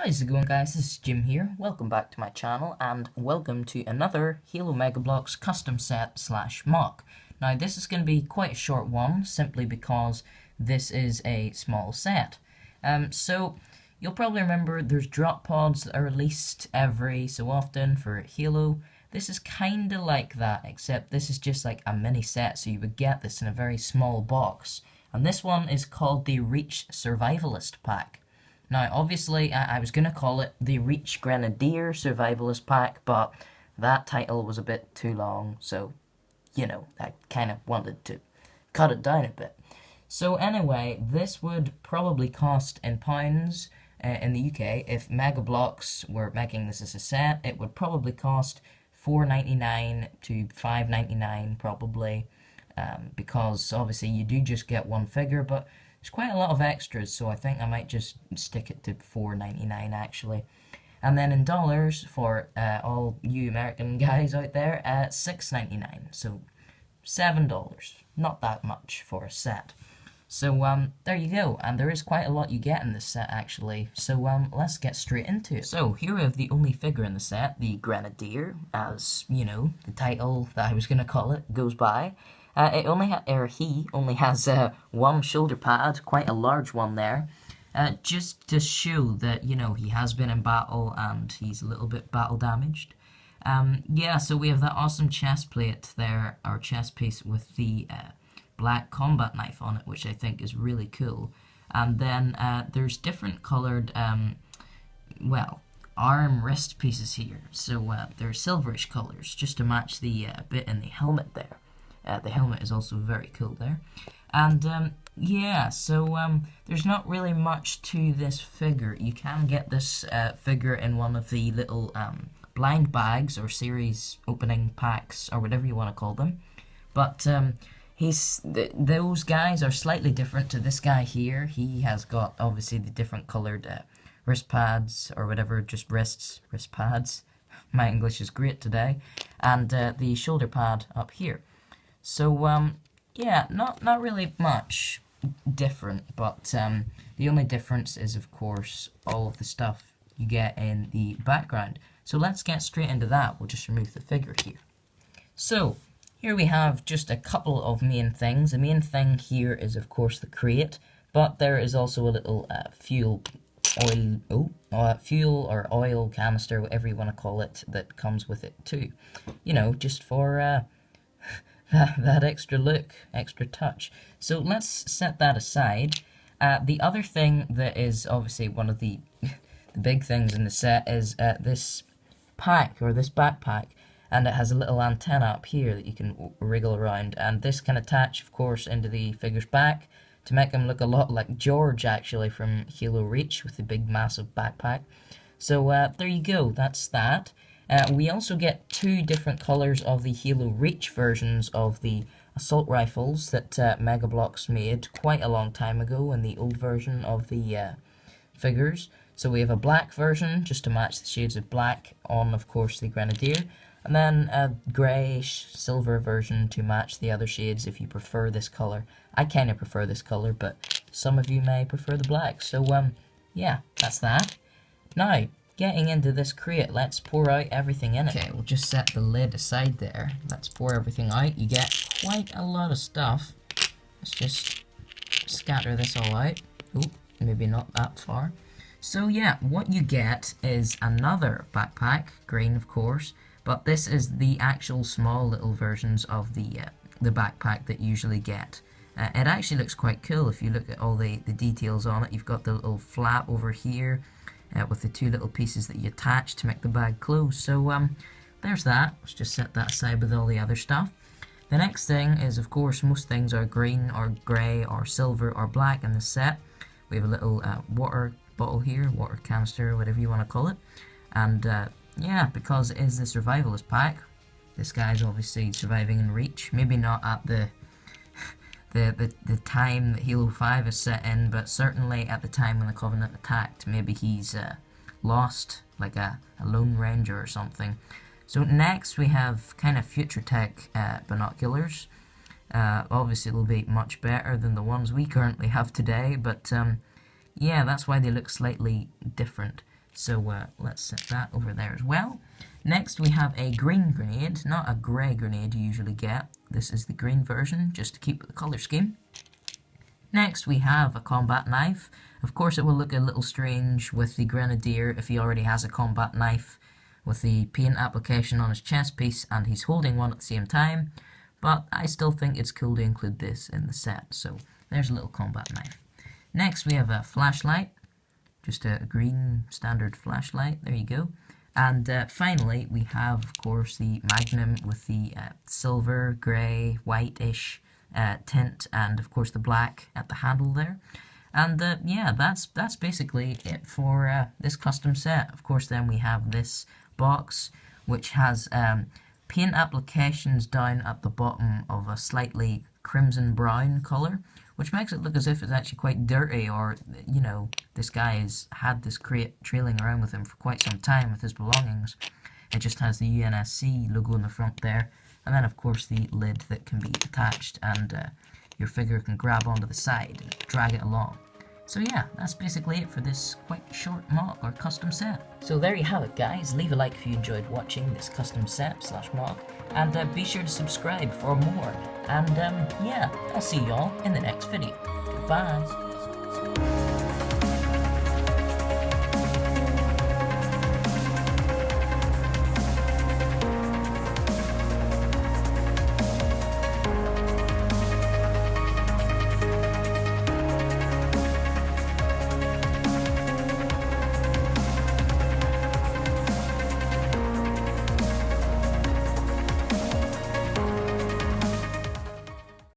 How's it going, guys? This is Jim here. Welcome back to my channel and welcome to another Halo Mega Bloks custom set / mock. Now this is going to be quite a short one simply because this is a small set. So you'll probably remember there's drop pods that are released every so often for Halo. This is kinda like that, except this is just like a mini set, so you would get this in a very small box. And this one is called the Reach Survivalist pack. Now, obviously, I was going to call it the Reach Grenadier Survivalist Pack, but that title was a bit too long, so, I kind of wanted to cut it down a bit. So anyway, this would probably cost in pounds in the UK. If Mega Bloks were making this as a set, it would probably cost $4.99 to $5.99 probably, because obviously you do just get one figure, but there's quite a lot of extras, so I think I might just stick it to $4.99 actually. And then in dollars, for all you American guys out there, $6.99, so $7. Not that much for a set. So there you go, and there is quite a lot you get in this set actually, so let's get straight into it. So here we have the only figure in the set, the Grenadier, as, the title that I was going to call it goes by. He only has one shoulder pad, quite a large one there, just to show that, he has been in battle and he's a little bit battle damaged. Yeah, so we have that awesome chest plate there, our chest piece with the black combat knife on it, which I think is really cool. And then there's different coloured, arm wrist pieces here. So they're silverish colours, just to match the bit in the helmet there. The helmet is also very cool there. And yeah, so there's not really much to this figure. You can get this figure in one of the little blind bags or series opening packs or whatever you want to call them. But those guys are slightly different to this guy here. He has got obviously the different coloured wrist pads or whatever, just wrist pads. My English is great today. And the shoulder pad up here. So, yeah, not really much different, but the only difference is, of course, all of the stuff you get in the background. So let's get straight into that. We'll just remove the figure here. So, here we have just a couple of main things. The main thing here is, of course, the crate, but there is also a little fuel or oil canister, whatever you want to call it, that comes with it too. Just for that extra look, extra touch. So let's set that aside. The other thing that is obviously one of the big things in the set is this pack, or this backpack, and it has a little antenna up here that you can wriggle around, and this can attach, of course, into the figure's back to make him look a lot like George, actually, from Halo Reach, with the big massive backpack. So there you go, that's that. We also get two different colours of the Halo Reach versions of the assault rifles that Mega Bloks made quite a long time ago in the old version of the figures. So we have a black version, just to match the shades of black on, of course, the Grenadier, and then a greyish silver version to match the other shades if you prefer this colour. I kind of prefer this colour, but some of you may prefer the black. So, yeah, that's that. Now, getting into this crate, let's pour out everything in it. Okay, we'll just set the lid aside there. Let's pour everything out. You get quite a lot of stuff. Let's just scatter this all out. Oop, maybe not that far. So yeah, what you get is another backpack, green of course, but this is the actual small little versions of the backpack that you usually get. It actually looks quite cool if you look at all the details on it. You've got the little flap over here, with the two little pieces that you attach to make the bag close. So there's that. Let's just set that aside with all the other stuff. The next thing is, of course, most things are green or grey or silver or black in the set. We have a little water bottle here, water canister, whatever you want to call it. And yeah, because it is the Survivalist pack, this guy's obviously surviving in Reach. Maybe not at the time that Halo 5 is set in, but certainly at the time when the Covenant attacked. Maybe he's lost, like a Lone Ranger or something. So next we have kind of future tech binoculars. Obviously they'll be much better than the ones we currently have today, but yeah, that's why they look slightly different. So let's set that over there as well. Next we have a green grenade, not a grey grenade you usually get. This is the green version, just to keep with the colour scheme. Next we have a combat knife. Of course it will look a little strange with the grenadier if he already has a combat knife with the paint application on his chest piece and he's holding one at the same time, but I still think it's cool to include this in the set, so there's a little combat knife. Next we have a flashlight, just a green standard flashlight, there you go. And finally we have, of course, the Magnum with the silver, grey, whitish tint, and of course the black at the handle there. And yeah, that's basically it for this custom set. Of course, then we have this box, which has paint applications down at the bottom of a slightly crimson brown colour, which makes it look as if it's actually quite dirty, or, you know, this guy has had this crate trailing around with him for quite some time with his belongings. It just has the UNSC logo in the front there, and then of course the lid that can be attached, and your figure can grab onto the side and drag it along. So yeah, that's basically it for this quite short mock or custom set. So there you have it, guys. Leave a like if you enjoyed watching this custom set / mock, and be sure to subscribe for more. And yeah, I'll see y'all in the next video. Goodbye.